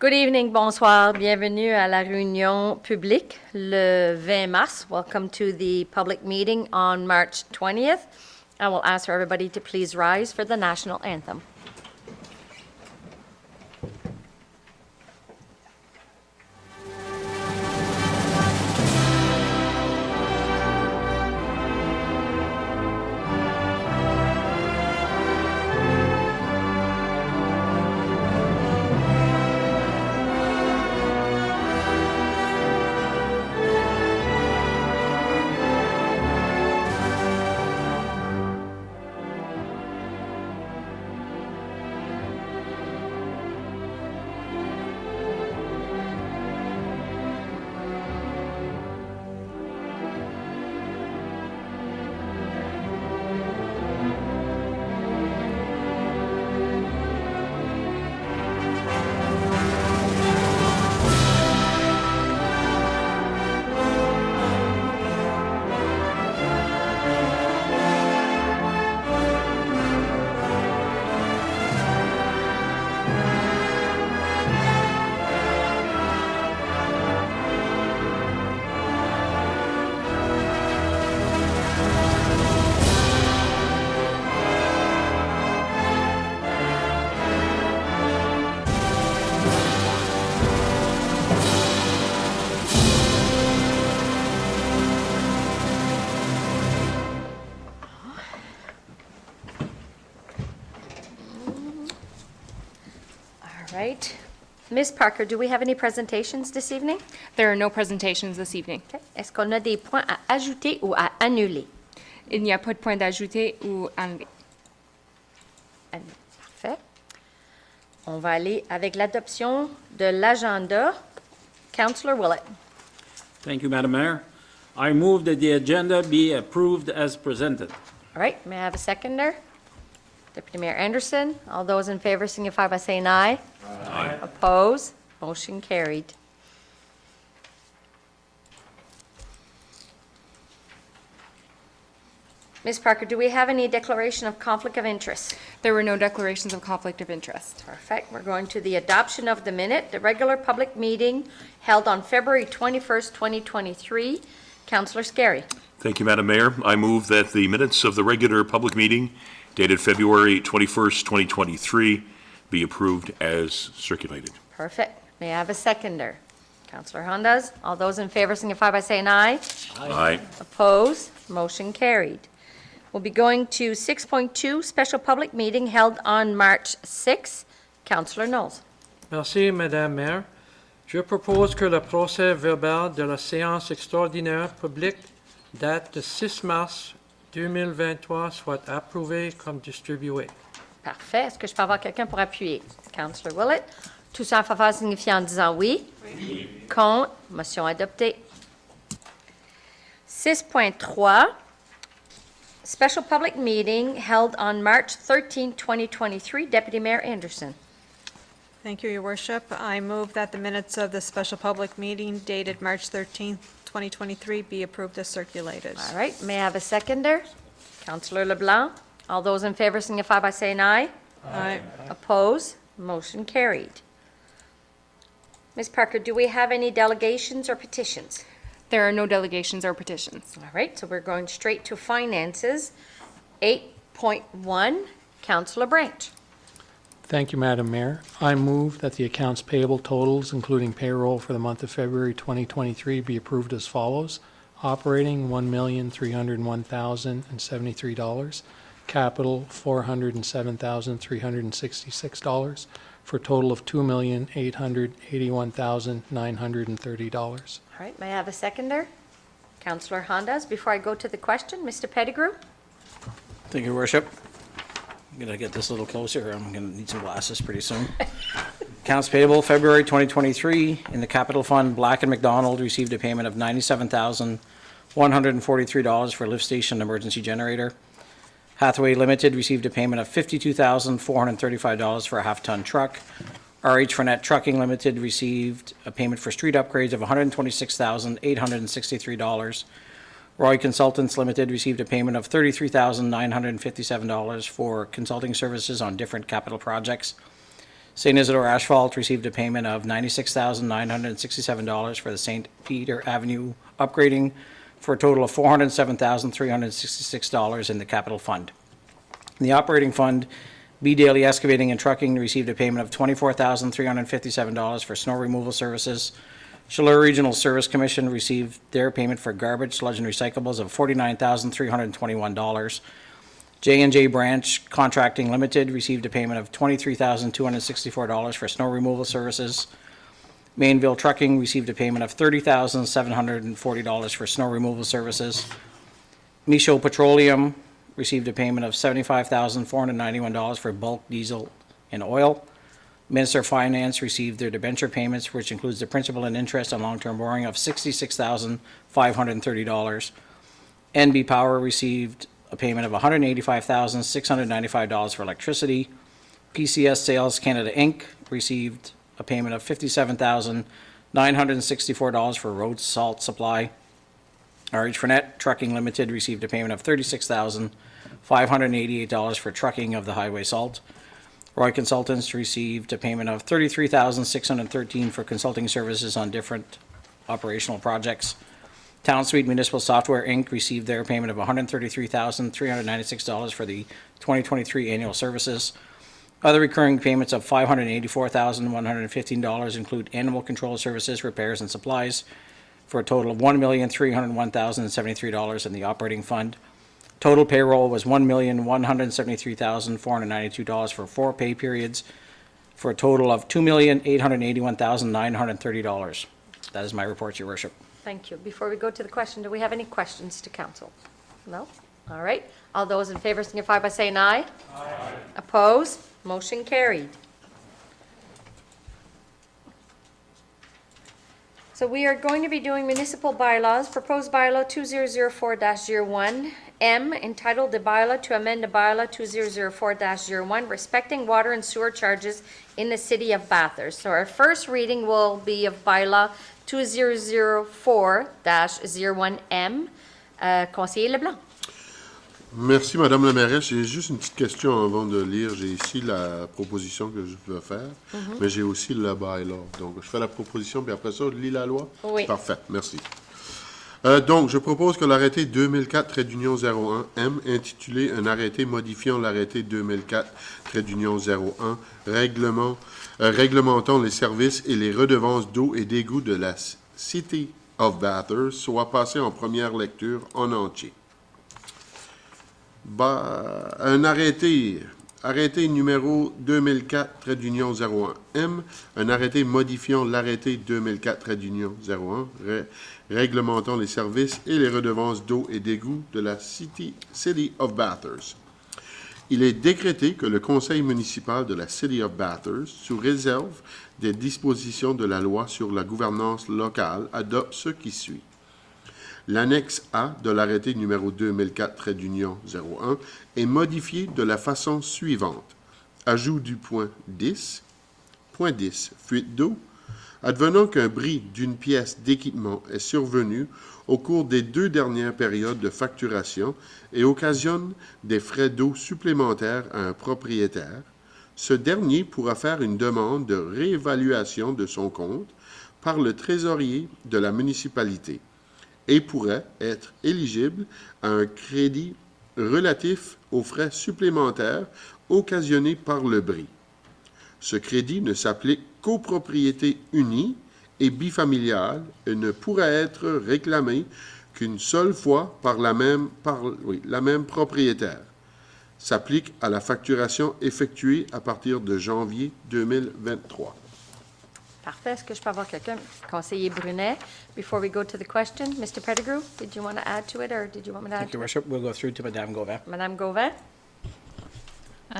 Good evening, bonsoir. Bienvenue à la réunion publique le 20 mars. Welcome to the public meeting on March 20th. I will ask for everybody to please rise for the national anthem. Right. Ms. Parker, do we have any presentations this evening? There are no presentations this evening. Okay. Est-ce qu'on a des points à ajouter ou à annuler? Il n'y a pas de point d'ajouter ou annuler. Parfait. On va aller avec l'adoption de l'agenda. Councillor Willett. Thank you, Madam Mayor. I move that the agenda be approved as presented. All right. May I have a seconder? Deputy Mayor Anderson. All those in favor signify by saying aye. Aye. Oppose? Motion carried. Ms. Parker, do we have any declaration of conflict of interest? There were no declarations of conflict of interest. Perfect. We're going to the adoption of the minute, the regular public meeting held on February 21st, 2023. Councillor Scarry. Thank you, Madam Mayor. I move that the minutes of the regular public meeting dated February 21st, 2023 be approved as circulated. Perfect. May I have a seconder? Councillor Hondas. All those in favor signify by saying aye. Aye. Oppose? Motion carried. We'll be going to 6.2, special public meeting held on March 6. Councillor Knowles. Merci, Madame Maire. Je propose que le procès verbal de la séance extraordinaire publique date de 6 mars 2023 soit approuvé comme distribué. Parfait. Est-ce que je peux avoir quelqu'un pour appuyer? Councillor Willett. Tous en faveur signifiant en disant oui. Oui. Contre. Motion adoptée. 6.3. Special public meeting held on March 13, 2023. Deputy Mayor Anderson. Thank you, Your Worship. I move that the minutes of the special public meeting dated March 13th, 2023 be approved as circulated. All right. May I have a seconder? Councillor LeBlanc. All those in favor signify by saying aye. Aye. Oppose? Motion carried. Ms. Parker, do we have any delegations or petitions? There are no delegations or petitions. All right, so we're going straight to finances. 8.1, Councillor Branch. Thank you, Madam Mayor. I move that the accounts payable totals, including payroll for the month of February 2023, be approved as follows. Operating, $1,301,073. Capital, $407,366. For a total of $2,881,930. All right, may I have a seconder? Councillor Hondas. Before I go to the question, Mr. Pettigrew. Thank you, Your Worship. I'm going to get this a little closer. I'm going to need some glasses pretty soon. Accounts payable, February 2023. In the Capital Fund, Black & McDonald received a payment of $97,143 for lift station emergency generator. Hathaway Limited received a payment of $52,435 for a half-ton truck. RH Fournette Trucking Limited received a payment for street upgrades of $126,863. Roy Consultants Limited received a payment of $33,957 for consulting services on different capital projects. St. Isidore Asphalt received a payment of $96,967 for the St. Peter Avenue upgrading, for a total of $407,366 in the capital fund. In the operating fund, B Daily Excavating and Trucking received a payment of $24,357 for snow removal services. Chaleur Regional Service Commission received their payment for garbage, sludge, and recyclables of $49,321. J&J Branch Contracting Limited received a payment of $23,264 for snow removal services. Mainville Trucking received a payment of $30,740 for snow removal services. Michaud Petroleum received a payment of $75,491 for bulk diesel and oil. Minister of Finance received their debenture payments, which includes the principal and interest on long-term borrowing of $66,530. NB Power received a payment of $185,695 for electricity. PCS Sales Canada Inc. received a payment of $57,964 for road salt supply. RH Fournette Trucking Limited received a payment of $36,588 for trucking of the highway salt. Roy Consultants received a payment of $33,613 for consulting services on different operational projects. Town Suite Municipal Software, Inc. received their payment of $133,396 for the 2023 annual services. Other recurring payments of $584,115 include animal control services, repairs, and supplies, for a total of $1,301,073 in the operating fund. Total payroll was $1,173,492 for 4 pay periods, for a total of $2,881,930. That is my report, Your Worship. Thank you. Before we go to the question, do we have any questions to council? No? All right. All those in favor signify by saying aye. Aye. Opposed? Motion carried. So we are going to be doing municipal bylaws, proposed bylaw 2004-01, M, entitled the bylaw to amend the bylaw 2004-01, respecting water and sewer charges in the city of Bathurst. So our first reading will be of bylaw 2004-01M. Conseiller Leblanc. Merci, Madame la mairesse. J'ai juste une petite question avant de lire. J'ai ici la proposition que je veux faire, mais j'ai aussi le bylaw. Donc, je fais la proposition, puis après ça, je lis la loi? Oui. Parfait, merci. Donc, je propose que l'arrêté 2004-01M, intitulé « Un arrêté modifiant l'arrêté 2004-01 réglementant les services et les redevances d'eau et d'égout de la City of Bathurst » soit passé en première lecture en entier. Un arrêté numéro 2004-01M, un arrêté modifiant l'arrêté 2004-01, réglementant les services et les redevances d'eau et d'égout de la City of Bathurst. Il est décrété que le Conseil municipal de la City of Bathurst, sous réserve des dispositions de la loi sur la gouvernance locale, adopte ce qui suit. L'annexe A de l'arrêté numéro 2004-01 est modifiée de la façon suivante. Ajout du point 10. Point 10. Fuite d'eau. Advenant qu'un bris d'une pièce d'équipement est survenu au cours des 2 dernières périodes de facturation et occasionne des frais d'eau supplémentaires à un propriétaire, ce dernier pourra faire une demande de réévaluation de son compte par le trésorier de la municipalité et pourrait être éligible à un crédit relatif aux frais supplémentaires occasionnés par le bris. Ce crédit ne s'applique qu'aux propriétés unies et bifamiliales et ne pourra être réclamé qu'une seule fois par la même propriétaire. S'applique à la facturation effectuée à partir de janvier 2023. Parfait. Est-ce que je peux avoir quelqu'un? Conseiller Brunet. Before we go to the question, Mr. Pettigrew, did you want to add to it, or did you want me to add Thank you, to it? Worship. We'll go through to Madame Gauvin. Madame Gauvin?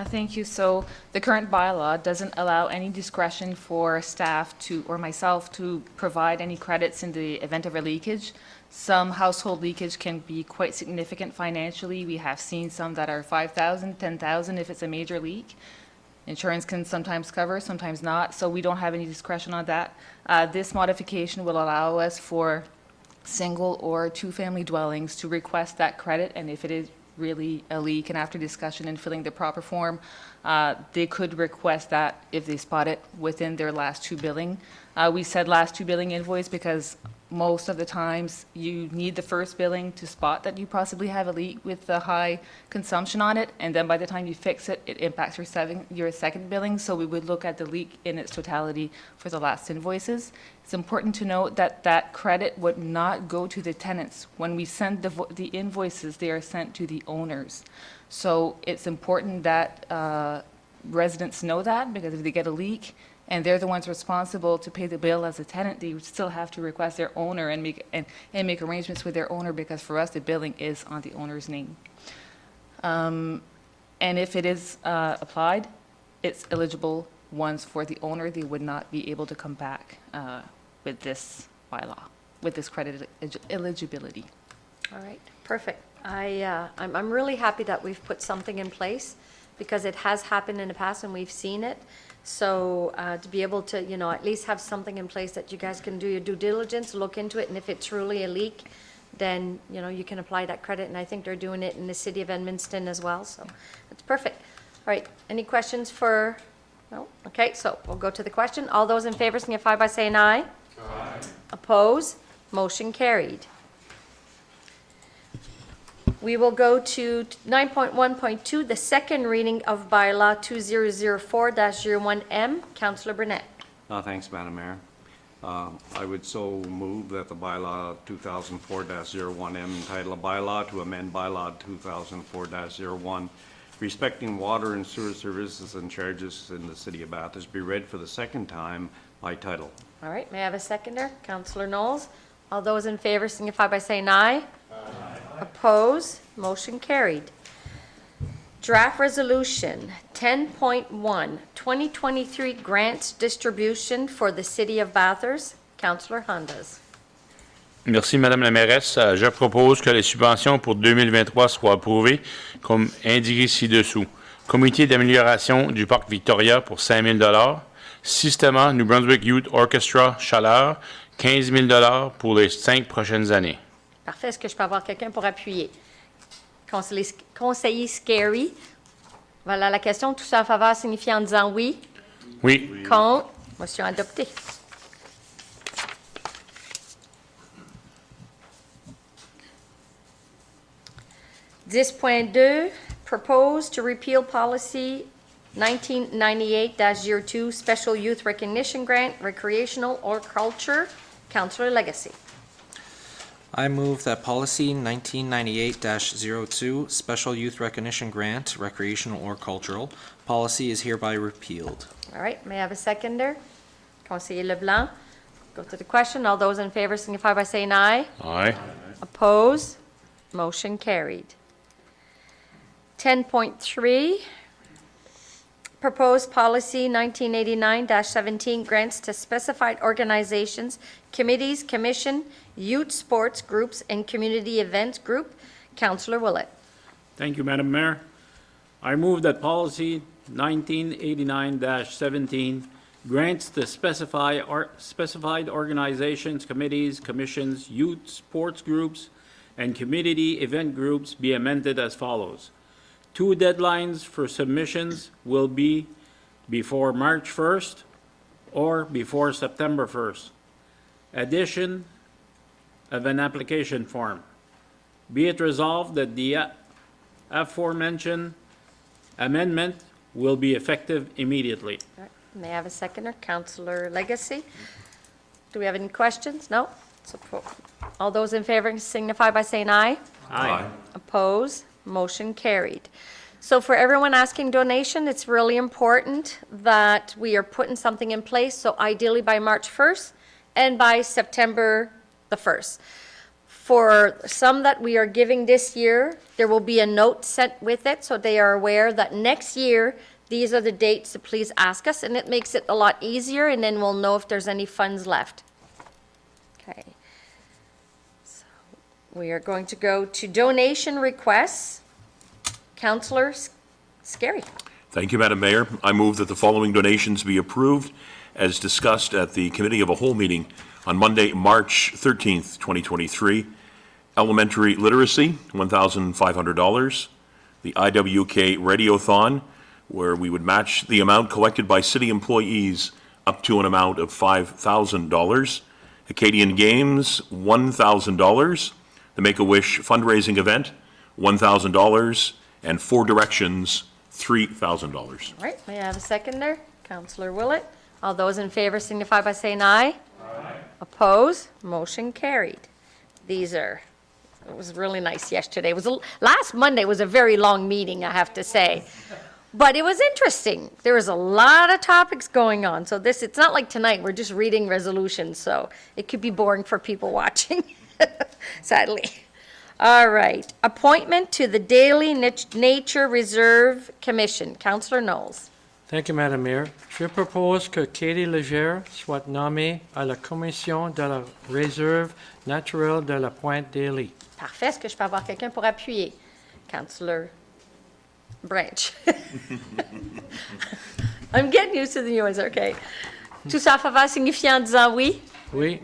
Thank you. So the current bylaw doesn't allow any discretion for staff to, or myself, to provide any credits in the event of a leakage. Some household leakage can be quite significant financially. We have seen some that are $5,000, $10,000 if it's a major leak. Insurance can sometimes cover, sometimes not, so we don't have any discretion on that. This modification will allow us for single or 2-family dwellings to request that credit, and if it is really a leak, and after discussion and filling the proper form, they could request that if they spot it within their last two billing. We said last two billing invoice because most of the times you need the first billing to spot that you possibly have a leak with the high consumption on it, and then by the time you fix it, it impacts your second billing. So we would look at the leak in its totality for the last invoices. It's important to note that that credit would not go to the tenants. When we send the invoices, they are sent to the owners. So it's important that residents know that, because if they get a leak and they're the ones responsible to pay the bill as a tenant, they would still have to request their owner and make arrangements with their owner, because for us, the billing is on the owner's name. And if it is applied, it's eligible ones for the owner. They would not be able to come back with this bylaw, with this credit eligibility. All right, perfect. I'm really happy that we've put something in place, because it has happened in the past and we've seen it. So to be able to, at least have something in place that you guys can do your due diligence, look into it, and if it's truly a leak, then, you can apply that credit. And I think they're doing it in the city of Edmundston as well, so that's perfect. All right, any questions for, no? Okay, so we'll go to the question. All those in favor signify by saying aye. Aye. Oppose? Motion carried. We will go to 9.1.2, the second reading of bylaw 2004-01M. Councillor Burnett. Thanks, Madam Mayor. I would so move that the bylaw 2004-01M, entitled a bylaw to amend bylaw 2004-01, respecting water and sewer services and charges in the city of Bathurst, be read for the second time by title. All right, may I have a seconder? Councillor Knowles. All those in favor signify by saying aye. Aye. Oppose? Motion carried. Draft Resolution 10.1, 2023 Grants Distribution for the City of Bathurst. Councillor Hondas. Merci, Madame la mairesse. Je propose que les subventions pour 2023 soient approuvées comme indiqué ci-dessous. Comité d'amélioration du Parc Victoria pour 5 000 $. Systémat New Brunswick Youth Orchestra Chaleur, 15 000 $ pour les 5 prochaines années. Parfait. Est-ce que je peux avoir quelqu'un pour appuyer? Conseiller Scary. Voilà la question. Tout ça en faveur signifie en disant oui. Oui. Contre. Motion adoptée. .2, propose to repeal policy 1998-02, Special Youth Recognition Grant, Recreational or Culture. Councillor Legacy. I move that policy 1998-02, Special Youth Recognition Grant, Recreational or Cultural, policy is hereby repealed. All right, may I have a seconder? Conseiller Leblanc. Go to the question. All those in favor signify by saying aye. Aye. Oppose? Motion carried. 10.3, proposed policy 1989-17, grants to specified organizations, committees, commission, youth sports groups, and community events group. Councillor Willett. Thank you, Madam Mayor. I move that policy 1989-17 grants to specified organizations, committees, commissions, youth sports groups, and community event groups be amended as follows. 2 deadlines for submissions will be before March 1st or before September 1st. Addition of an application form. Be it resolved that the aforementioned amendment will be effective immediately. All right. May I have a seconder? Councillor Legacy. Do we have any questions? No? All those in favor signify by saying aye. Aye. Oppose? Motion carried. So for everyone asking donation, it's really important that we are putting something in place, so ideally by March 1st and by September the 1st. For some that we are giving this year, there will be a note sent with it, so they are aware that next year, these are the dates to please ask us, and it makes it a lot easier, and then we'll know if there's any funds left. Okay. We are going to go to donation requests. Councillor Scary. Thank you, Madam Mayor. I move that the following donations be approved as discussed at the Committee of a Whole meeting on Monday, March 13th, 2023. Elementary literacy, $1,500. The IWK Radiothon, where we would match the amount collected by city employees up to an amount of $5,000. Acadian Games, $1,000. The Make-A-Wish fundraising event, $1,000. And Four Directions, $3,000. All right, may I have a seconder? Councillor Willett. All those in favor signify by saying aye. Aye. Oppose? Motion carried. These are, it was really nice yesterday. It was, last Monday was a very long meeting, I have to say. But it was interesting. There was a lot of topics going on. So this, it's not like tonight, we're just reading resolutions, so it could be boring for people watching, sadly. All right, appointment to the Daily Nature Reserve Commission. Councillor Knowles. Thank you, Madam Mayor. Je propose que Katie Legere soit nommée à la Commission de la Réserve naturelle de la Pointe Daly. Parfait. Est-ce que je peux avoir quelqu'un pour appuyer? Councillor Branch. I'm getting used to the new ones, okay. Tous en faveur signifie en disant oui. Oui.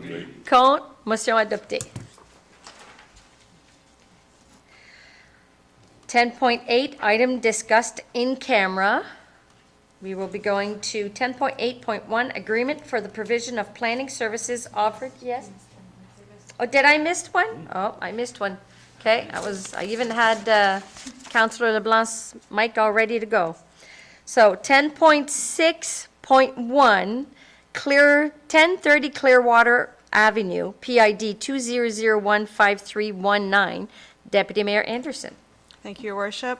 Contre, motion adoptée. 10.8, item discussed in camera. We will be going to 10.8.1, agreement for the provision of planning services offered, yes? Oh, did I miss one? Oh, I missed one. Okay, I even had Councillor LeBlanc's mic all ready to go. So 10.6.1, 1030 Clearwater Avenue, PID 20015319, Deputy Mayor Anderson. Thank you, Your Worship.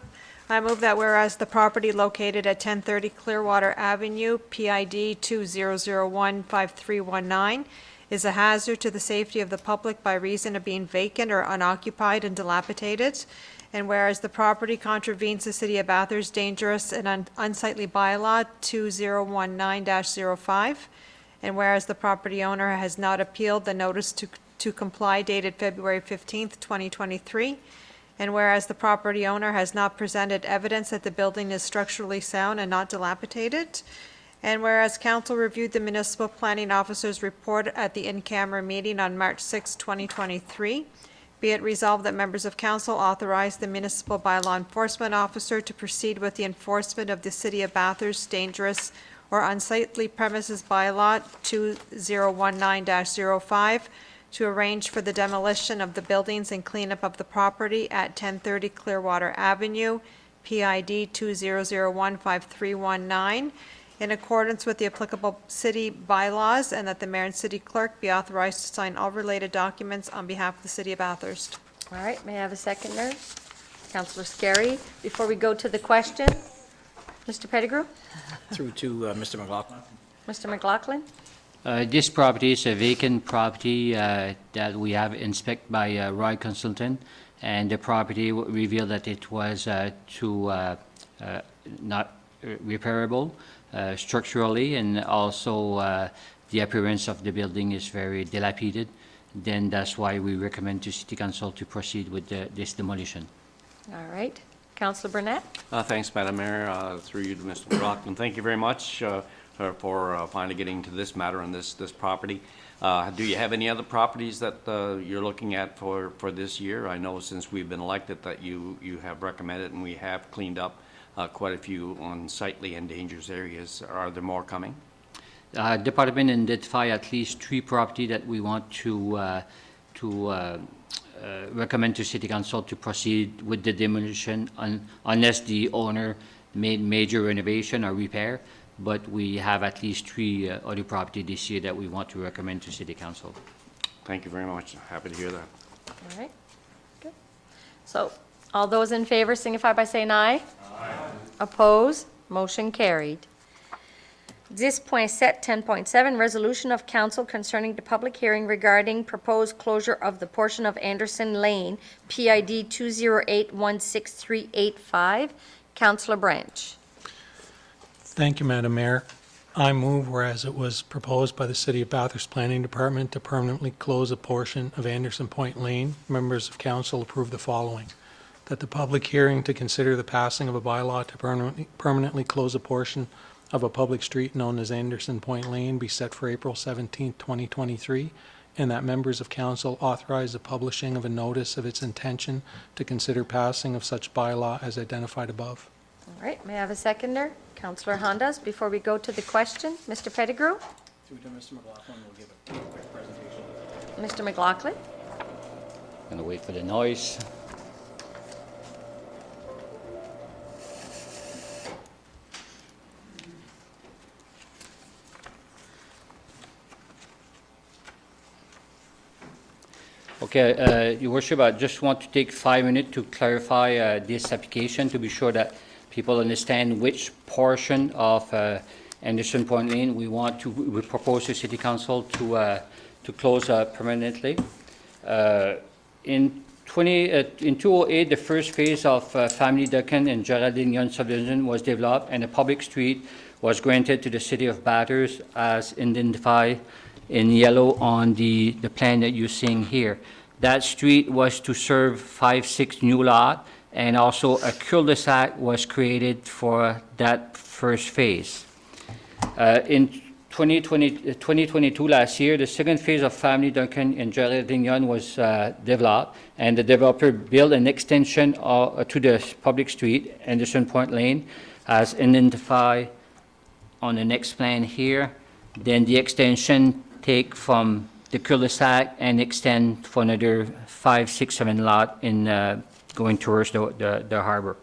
I move that whereas the property located at 1030 Clearwater Avenue, PID 20015319, is a hazard to the safety of the public by reason of being vacant or unoccupied and dilapidated, and whereas the property contravenes the City of Bathurst dangerous and unsightly bylaw 2019-05, and whereas the property owner has not appealed the notice to comply dated February 15th, 2023, and whereas the property owner has not presented evidence that the building is structurally sound and not dilapidated, and whereas council reviewed the municipal planning officer's report at the in-camera meeting on March 6, 2023, be it resolved that members of council authorize the municipal bylaw enforcement officer to proceed with the enforcement of the City of Bathurst dangerous or unsightly premises bylaw 2019-05 to arrange for the demolition of the buildings and cleanup of the property at 1030 Clearwater Avenue, PID 20015319, in accordance with the applicable city bylaws, and that the mayor and city clerk be authorized to sign all related documents on behalf of the City of Bathurst. All right, may I have a seconder? Councillor Scarry. Before we go to the question, Mr. Pettigrew? Through to Mr. McLaughlin. Mr. McLaughlin? This property is a vacant property that we have inspected by Roy Consultant, and the property revealed that it was not repairable structurally, and also the appearance of the building is very dilapidated. Then that's why we recommend to City Council to proceed with this demolition. All right. Councillor Burnett? Thanks, Madam Mayor. Through you to Mr. McLaughlin. Thank you very much for finally getting to this matter on this property. Do you have any other properties that you're looking at for this year? I know since we've been elected that you have recommended, and we have cleaned up quite a few unsightly and dangerous areas. Are there more coming? Department identify at least 3 property that we want to recommend to City Council to proceed with the demolition unless the owner made major renovation or repair. But we have at least 3 other property this year that we want to recommend to City Council. Thank you very much. Happy to hear that. All right. Good. So all those in favor signify by saying aye. Aye. Oppose? Motion carried. 10.7, 10.7, resolution of council concerning the public hearing regarding proposed closure of the portion of Anderson Lane, PID 208-16385. Councillor Branch. Thank you, Madam Mayor. I move, whereas it was proposed by the City of Bathurst Planning Department to permanently close a portion of Anderson Point Lane, members of council approve the following: that the public hearing to consider the passing of a bylaw to permanently close a portion of a public street known as Anderson Point Lane be set for April 17, 2023, and that members of council authorize the publishing of a notice of its intention to consider passing of such bylaw as identified above. All right, may I have a seconder? Councillor Hondas, before we go to the question, Mr. Pettigrew? Mr. McLaughlin will give a quick presentation. Mr. McLaughlin? Gonna wait for the noise. Okay, Your Worship, I just want to take 5 minutes to clarify this application to be sure that people understand which portion of Anderson Point Lane we propose to City Council to close permanently. In 2008, the first phase of Family Duncan and Geraldine Young subdivision was developed, and a public street was granted to the City of Bathurst as identified in yellow on the plan that you're seeing here. That street was to serve 5-6 new lots, and also a cul-de-sac was created for that first phase. In 2022, last year, the second phase of Family Duncan and Geraldine Young was developed, and the developer built an extension to the public street, Anderson Point Lane, as identified on the next plan here. Then the extension take from the cul-de-sac and extend for another 5, 6, 7 lot in going towards the harbor.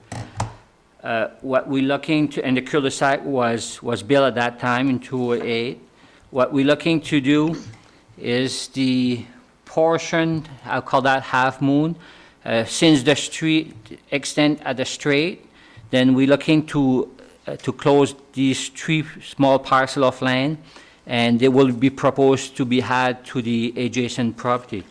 What we're looking to, and the cul-de-sac was built at that time in 2008. What we're looking to do is the portion, I'll call that half moon, since the street extend at the straight, then we're looking to close these 3 small parcel of land, and they will be proposed to be had to the adjacent property.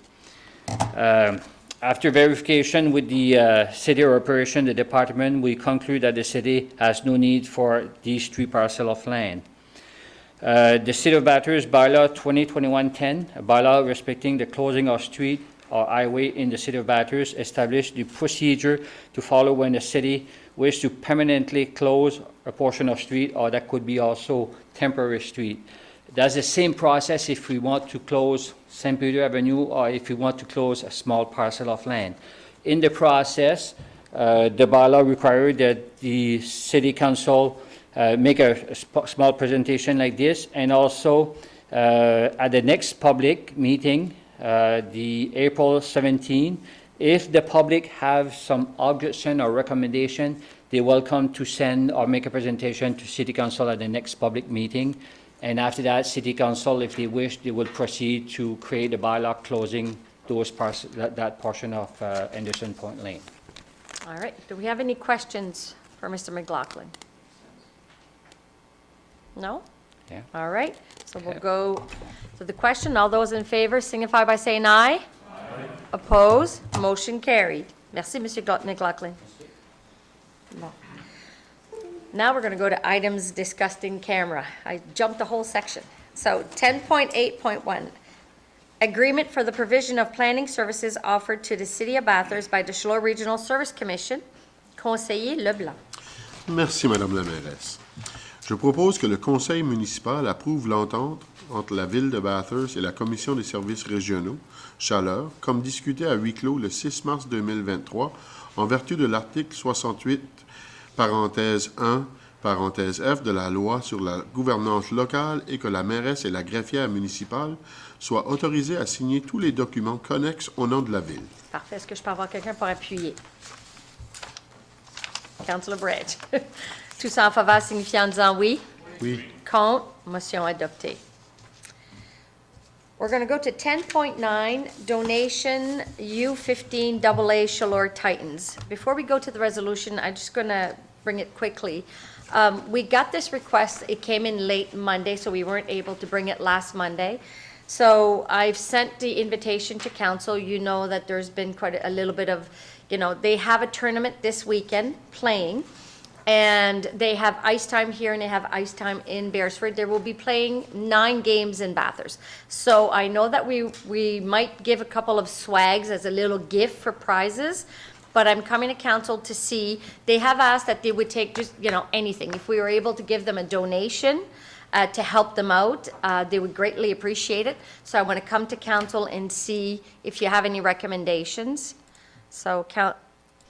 After verification with the city operation, the department, we conclude that the city has no need for these 3 parcel of land. The City of Bathurst bylaw 2021-10, a bylaw respecting the closing of street or highway in the City of Bathurst, established the procedure to follow when the city wishes to permanently close a portion of street, or that could be also temporary street. That's the same process if we want to close St. Peter Avenue or if we want to close a small parcel of land. In the process, the bylaw required that the City Council make a small presentation like this, and also at the next public meeting, the April 17, if the public have some objection or recommendation, they're welcome to send or make a presentation to City Council at the next public meeting. And after that, City Council, if they wish, they will proceed to create a bylaw closing those that portion of Anderson Point Lane. All right, do we have any questions for Mr. McLaughlin? No? Yeah. All right, so we'll go to the question. All those in favor signify by saying aye. Aye. Oppose? Motion carried. Merci, Monsieur McLaughlin. Bon. Now we're going to go to items discussed in camera. I jumped the whole section. So 10.8.1, agreement for the provision of planning services offered to the City of Bathurst by the Deschutes Regional Service Commission. Conseiller Leblanc. Merci, Madame la mairesse. Je propose que le Conseil municipal approuve l'entente entre la Ville de Bathurst et la Commission des services régionaux, Chaleur, comme discuté à huis clos le 6 mars 2023, en vertu de l'article 68, parenthèse 1, parenthèse F de la loi sur la gouvernance locale, et que la mairesse et la greffière municipale soient autorisées à signer tous les documents connexes au nom de la Ville. Parfait. Est-ce que je peux avoir quelqu'un pour appuyer? Councilor Bridge. Tous en faveur signifiant en disant oui. Oui. Contre. Motion adoptée. We're going to go to 10.9, donation U15 AA Chaleur Titans. Before we go to the resolution, I'm just going to bring it quickly. We got this request. It came in late Monday, so we weren't able to bring it last Monday. So I've sent the invitation to council. You know that there's been quite a little bit of, they have a tournament this weekend playing. And they have ice time here and they have ice time in Beresford. They will be playing 9 games in Bathurst. So I know that we might give a couple of swags as a little gift for prizes, but I'm coming to council to see. They have asked that they would take just, anything. If we were able to give them a donation, to help them out. They would greatly appreciate it. So I want to come to council and see if you have any recommendations. So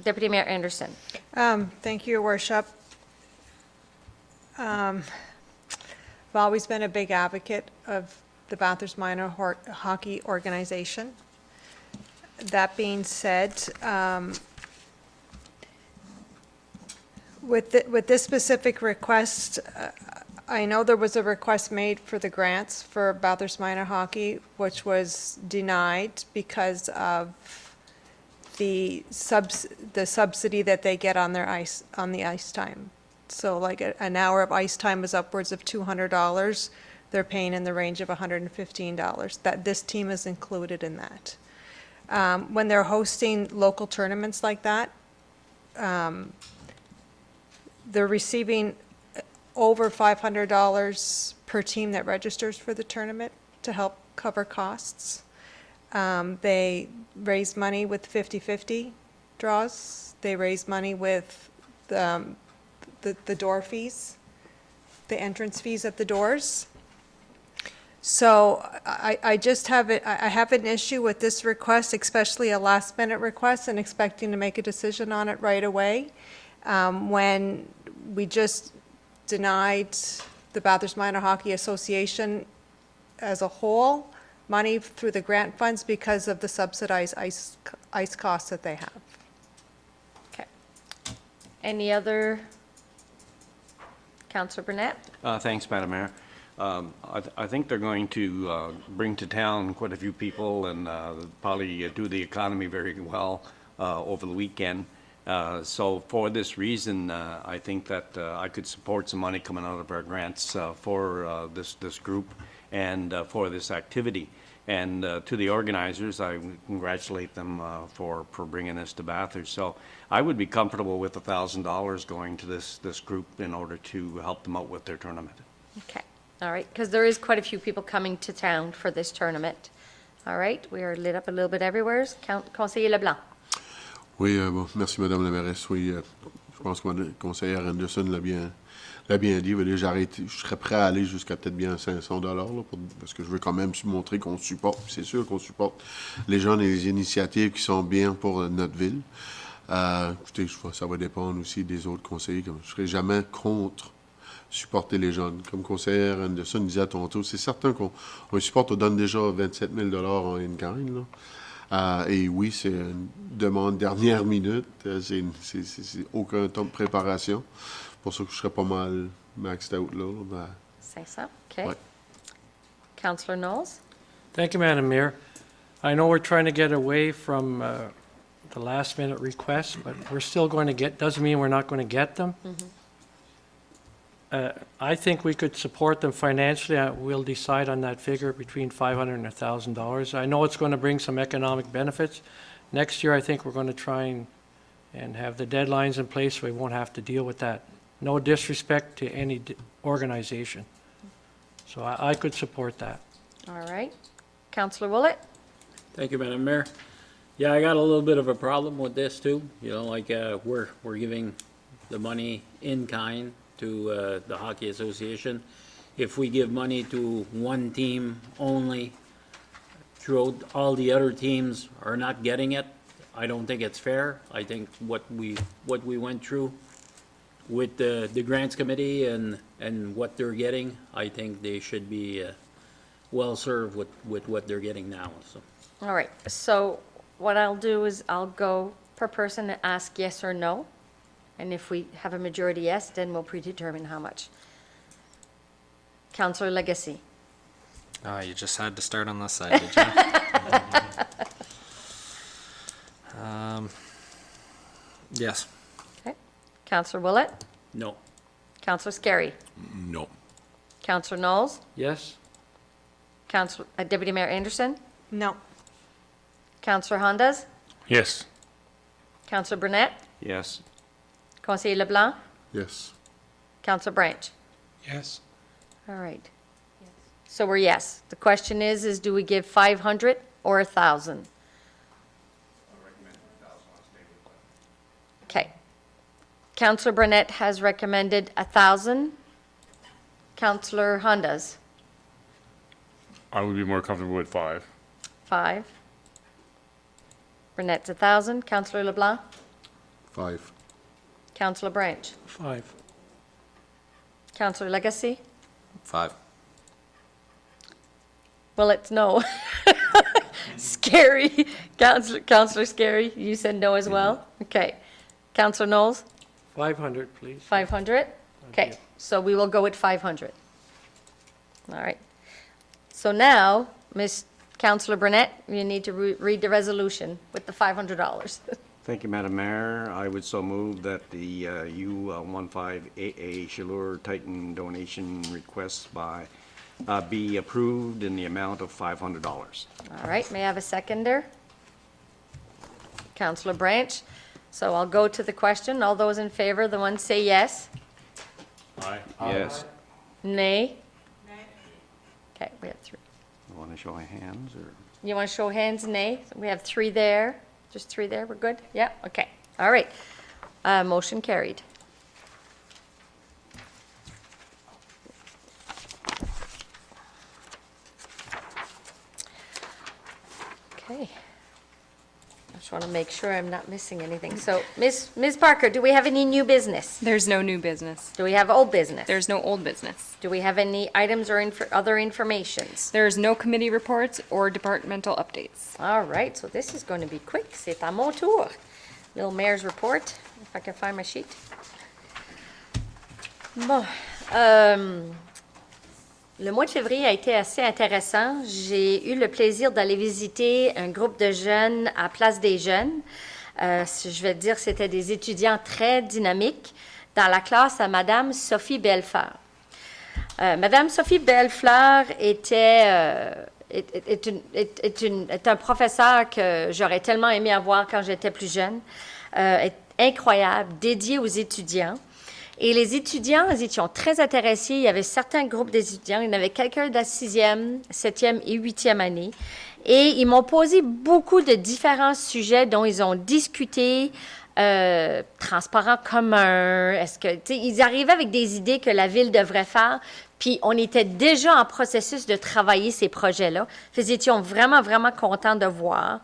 Deputy Mayor Anderson. Thank you, Your Worship. I've always been a big advocate of the Bathurst Minor Hockey Organization. That being said, with this specific request, I know there was a request made for the grants for Bathurst Minor Hockey, which was denied because of the subsidy that they get on their ice, on the ice time. So like an hour of ice time is upwards of $200. They're paying in the range of $115. That this team is included in that. When they're hosting local tournaments like that, they're receiving over $500 per team that registers for the tournament to help cover costs. They raise money with 50-50 draws. They raise money with the door fees, the entrance fees at the doors. So I just have I have an issue with this request, especially a last-minute request, and expecting to make a decision on it right away, when we just denied the Bathurst Minor Hockey Association as a whole money through the grant funds because of the subsidized ice costs that they have. Okay. Any other? Councillor Burnett? Thanks, Madam Mayor. I think they're going to bring to town quite a few people and probably do the economy very well over the weekend. So for this reason, I think that I could support some money coming out of our grants for this group and for this activity. And to the organizers, I congratulate them for bringing this to Bathurst. So I would be comfortable with $1,000 going to this group in order to help them out with their tournament. Okay, all right, because there is quite a few people coming to town for this tournament. All right, we are lit up a little bit everywhere. Conseiller Leblanc. Oui, bon, merci Madame la mairesse. Oui, je pense que le conseiller Anderson l'a bien dit. Je serais prêt à aller jusqu'à peut-être bien $500 là, parce que je veux quand même montrer qu'on supporte. C'est sûr qu'on supporte les gens et les initiatives qui sont bien pour notre ville. Écoutez, ça va dépendre aussi des autres conseillers. Je ne serai jamais contre supporter les jeunes. Comme conseiller Anderson disait à tantôt, c'est certain qu'on supporte, on donne déjà 27 000 $ en in-kind, là. Et oui, c'est une demande dernière minute. C'est aucun temps de préparation. Pour ça que je serais pas mal maxed out là. Ben, 500, okay. Ouais. Councillor Knowles? Thank you, Madam Mayor. I know we're trying to get away from the last-minute requests, but we're still going to get, doesn't mean we're not going to get them. I think we could support them financially. We'll decide on that figure between $500 and $1,000. I know it's going to bring some economic benefits. Next year, I think we're going to try and have the deadlines in place so we won't have to deal with that. No disrespect to any organization. So I could support that. All right. Councillor Willett? Thank you, Madam Mayor. Yeah, I got a little bit of a problem with this too. You know, like we're giving the money in kind to the Hockey Association. If we give money to one team only, throughout all the other teams are not getting it, I don't think it's fair. I think what we went through with the grants committee and what they're getting, I think they should be well served with what they're getting now. So. All right, so what I'll do is I'll go per person and ask yes or no. And if we have a majority yes, then we'll predetermine how much. Councillor Legacy. You just had to start on this side, did you? Yes. Okay. Councillor Willett? No. Councillor Scarry? No. Councillor Knowles? Yes? Councillor, Deputy Mayor Anderson? No. Councillor Hondas? Yes. Councillor Burnett? Yes. Conseiller Leblanc? yes. Councillor Branch? Yes. All right. So we're yes. The question is do we give 500 or 1,000? Okay. Councillor Burnett has recommended 1,000. Councillor Hondas? I would be more comfortable with 5. 5. Burnett's 1,000. Councillor LeBlanc? 5. Councillor Branch? 5. Councillor Legacy? 5. Well, it's no. Scary. Councillor Scary, you said no as well? Okay. Councillor Knowles? 500, please. 500? Okay, so we will go with 500. All right. So now, Ms. Councillor Burnett, you need to read the resolution with the $500. Thank you, Madam Mayor. I would so move that the U15AA Chaleur Titan donation request be approved in the amount of $500. All right, may I have a seconder? Councillor Branch. So I'll go to the question. All those in favor, the ones say yes. Aye. Yes. Nay? Okay, we have 3. You want to show of hands, or? You want to show hands, nay? We have 3 there. Just 3 there, we're good? Yeah, okay. All right. Motion carried. Okay. I just want to make sure I'm not missing anything. So, Ms. Parker, do we have any new business? There's no new business. Do we have old business? There's no old business. Do we have any items or other informations? There's no committee reports or departmental updates. All right, so this is going to be quick. C'est à mon tour. Little mayor's report, if I can find my sheet. Bon, le mois de février a été assez intéressant. J'ai eu le plaisir d'aller visiter un groupe de jeunes à Place des Jeunes. Je vais te dire, c'était des étudiants très dynamiques dans la classe à Madame Sophie Bellefleur. Madame Sophie Bellefleur est un professeur que j'aurais tellement aimé avoir quand j'étais plus jeune. Est incroyable, dédié aux étudiants. Et les étudiants, ils étaient très intéressés. Il y avait certains groupes d'étudiants. Il y en avait quelqu'un de la 6e, 7e et 8e année. Et ils m'ont posé beaucoup de différents sujets dont ils ont discuté. Transport commun, ils arrivaient avec des idées que la ville devrait faire, puis on était déjà en processus de travailler ces projets-là. Ils étaient vraiment, vraiment contents de voir.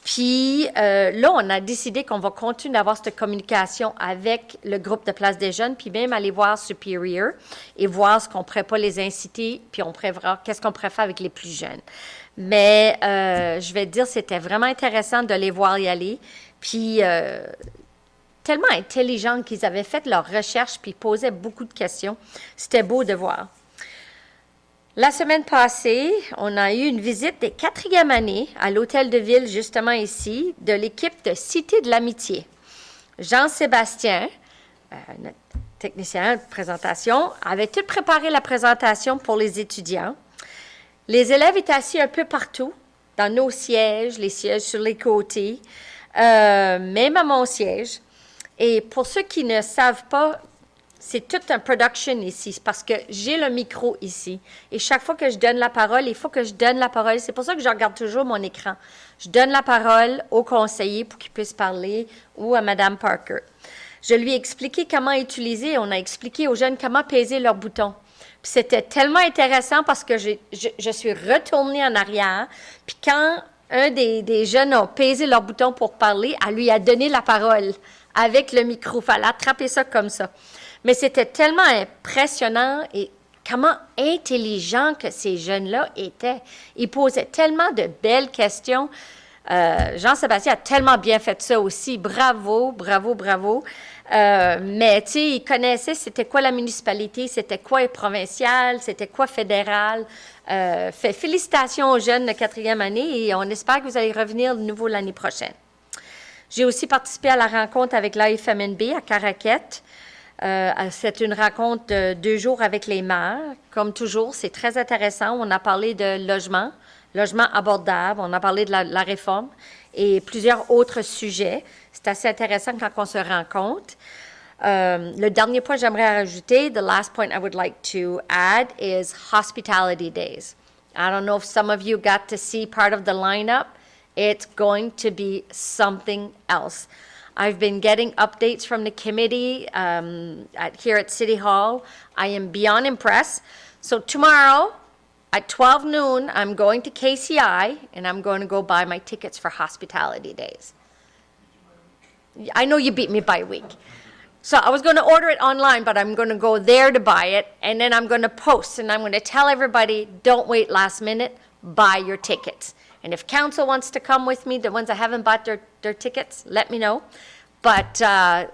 Puis là, on a décidé qu'on va continuer d'avoir cette communication avec le groupe de Place des Jeunes, puis même aller voir Superior et voir ce qu'on ne pourrait pas les inciter, puis on pourrait voir qu'est-ce qu'on pourrait faire avec les plus jeunes. Mais je vais te dire, c'était vraiment intéressant de les voir y aller. Puis, tellement intelligents qu'ils avaient fait leurs recherches puis posaient beaucoup de questions. C'était beau de voir. La semaine passée, on a eu une visite des 4e années à l'hôtel de ville, justement ici, de l'équipe de Cité de l'Amitié. Jean-Sébastien, notre technicien de présentation, avait tout préparé la présentation pour les étudiants. Les élèves étaient assis un peu partout, dans nos sièges, les sièges sur les côtés, même à mon siège. Et pour ceux qui ne savent pas, c'est tout un production ici, parce que j'ai le micro ici. Et chaque fois que je donne la parole, il faut que je donne la parole. C'est pour ça que je regarde toujours mon écran. Je donne la parole au conseiller pour qu'il puisse parler ou à Mme Parker. Je lui ai expliqué comment utiliser. On a expliqué aux jeunes comment peser leurs boutons. Puis c'était tellement intéressant parce que je suis retournée en arrière. Puis quand un des jeunes a pesé leur bouton pour parler, elle lui a donné la parole avec le micro. Il fallait attraper ça comme ça. Mais c'était tellement impressionnant et comment intelligents que ces jeunes-là étaient. Ils posaient tellement de belles questions. Jean-Sébastien a tellement bien fait ça aussi. Bravo, bravo, bravo. Mais, tu sais, ils connaissaient c'était quoi la municipalité, c'était quoi provincial, c'était quoi fédéral. Félicitations aux jeunes de 4e année et on espère que vous allez revenir de nouveau l'année prochaine. J'ai aussi participé à la rencontre avec l'AFMNB à Caraquette. C'est une rencontre de 2 jours avec les maires. Comme toujours, c'est très intéressant. On a parlé de logement abordable, on a parlé de la réforme et plusieurs autres sujets. C'est assez intéressant quand on se rencontre. Le dernier point que j'aimerais rajouter, the last point I would like to add is hospitality days. I don't know if some of you got to see part of the lineup. It's going to be something else. I've been getting updates from the committee here at City Hall. I am beyond impressed. So tomorrow at 12 noon, I'm going to KCI, and I'm going to go buy my tickets for hospitality days. I know you beat me by a week. So I was going to order it online, but I'm going to go there to buy it, and then I'm going to post, and I'm going to tell everybody, don't wait last minute, buy your tickets. And if council wants to come with me, the ones that haven't bought their tickets, let me know. But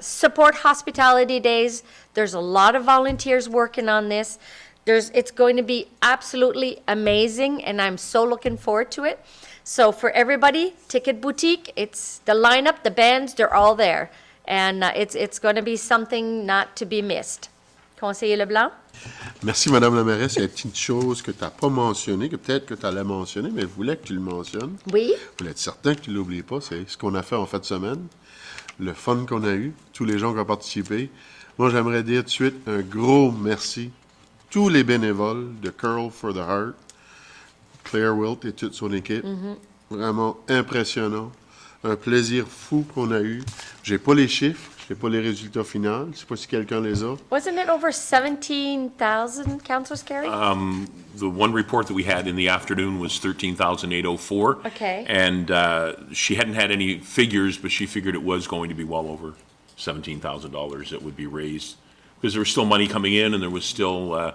support hospitality days. There's a lot of volunteers working on this. It's going to be absolutely amazing, and I'm so looking forward to it. So for everybody, Ticket Boutique, it's the lineup, the bands, they're all there. And it's going to be something not to be missed. Conseiller Leblanc? Merci, Madame la mairesse. Il y a une petite chose que tu n'as pas mentionnée, que peut-être que tu allais mentionner, mais je voulais que tu le mentionnes. Oui. Je voulais être certain que tu ne l'oublies pas. C'est ce qu'on a fait en fin de semaine. Le fun qu'on a eu, tous les gens qui ont participé. Moi, j'aimerais dire tout de suite un gros merci. Tous les bénévoles de Curl for the Heart, Claire Wilt et toute son équipe. Vraiment impressionnant. Un plaisir fou qu'on a eu. J'ai pas les chiffres, j'ai pas les résultats finaux. Je sais pas si quelqu'un les a. Wasn't it over 17,000, Councillor Scarry? The one report that we had in the afternoon was 13,804. Okay. And she hadn't had any figures, but she figured it was going to be well over $17,000 that would be raised. Because there was still money coming in, and there was still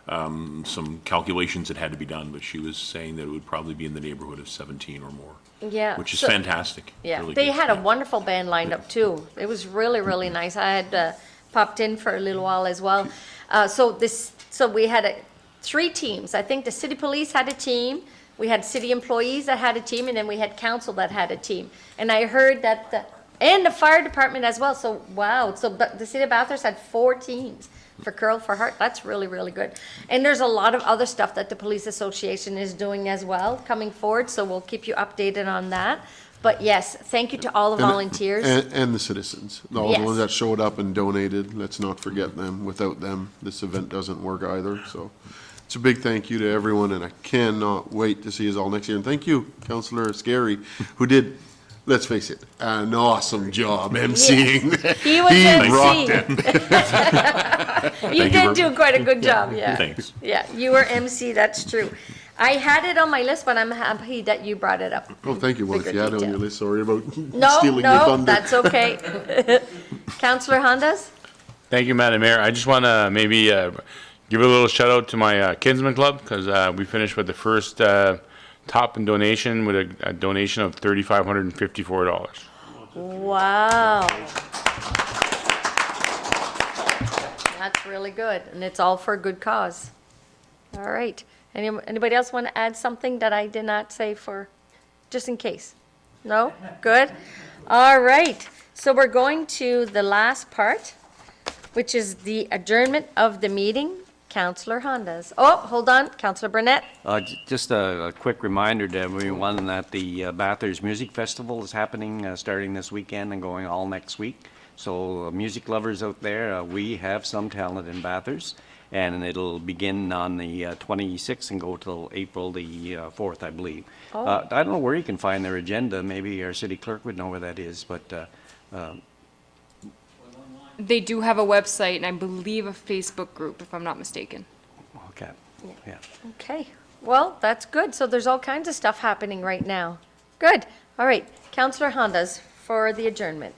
some calculations that had to be done, but she was saying that it would probably be in the neighborhood of 17 or more. Yeah. Which is so- fantastic. Yeah, Really they good. had a wonderful band lined up too. It was really, really nice. I had popped in for a little while as well. So we had 3 teams. I think the city police had a team. We had city employees that had a team, and then we had council that had a team. And I heard that and the fire department as well. So wow. So the city of Bathurst had 4 teams for Curl for Heart. That's really, really good. And there's a lot of other stuff that the Police Association is doing as well coming forward. So we'll keep you updated on that. But yes, thank you to all the volunteers. And the citizens. All Yes. the ones that showed up and donated. Let's not forget them. Without them, this event doesn't work either. So it's a big thank you to everyone, and I cannot wait to see us all next year. And thank you, Councillor Scarry, who did, let's face it, an awesome job emceeing. He was rocked MC. it. You did do quite a good job, yeah. Thanks. Yeah, you were MC, that's true. I had it on my list, but I'm happy that you brought it up. Oh, thank you. Well, if you had it on your list, sorry about No, stealing your no, thunder. that's okay. Councillor Hondas? Thank you, Madam Mayor. I just want to maybe give a little shout out to my Kinsman Club, because we finished with the first top in donation with a donation of $3,554. Wow. That's really good, and it's all for a good cause. All right. Anybody else want to add something that I did not say for, just in case? No? Good? All right. So we're going to the last part, which is the adjournment of the meeting. Councillor Hondas. Oh, hold on. Councillor Burnett. Just a quick reminder to everyone that the Bathurst Music Festival is happening starting this weekend and going all next week. So music lovers out there, we have some talent in Bathurst, and it'll begin on the 26th and go till April the 4th, I believe. Oh. I don't know where you can find their agenda. Maybe our city clerk would know where that is, but They do have a website and I believe a Facebook group, if I'm not mistaken. okay. Yeah. Okay. Well, that's good. So there's all kinds of stuff happening right now. Good. All right. Councillor Hondas for the adjournment.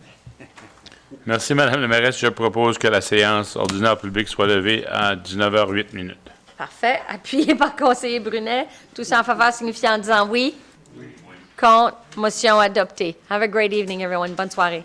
Merci, Madame la mairesse. Je propose que la séance ordinaire publique soit levée à 19h08. Parfait. Appuyé par conseiller Brunet. Tous en faveur signifiant en disant oui. Contre. Motion adoptée. Have a great evening, everyone. Bonne soirée.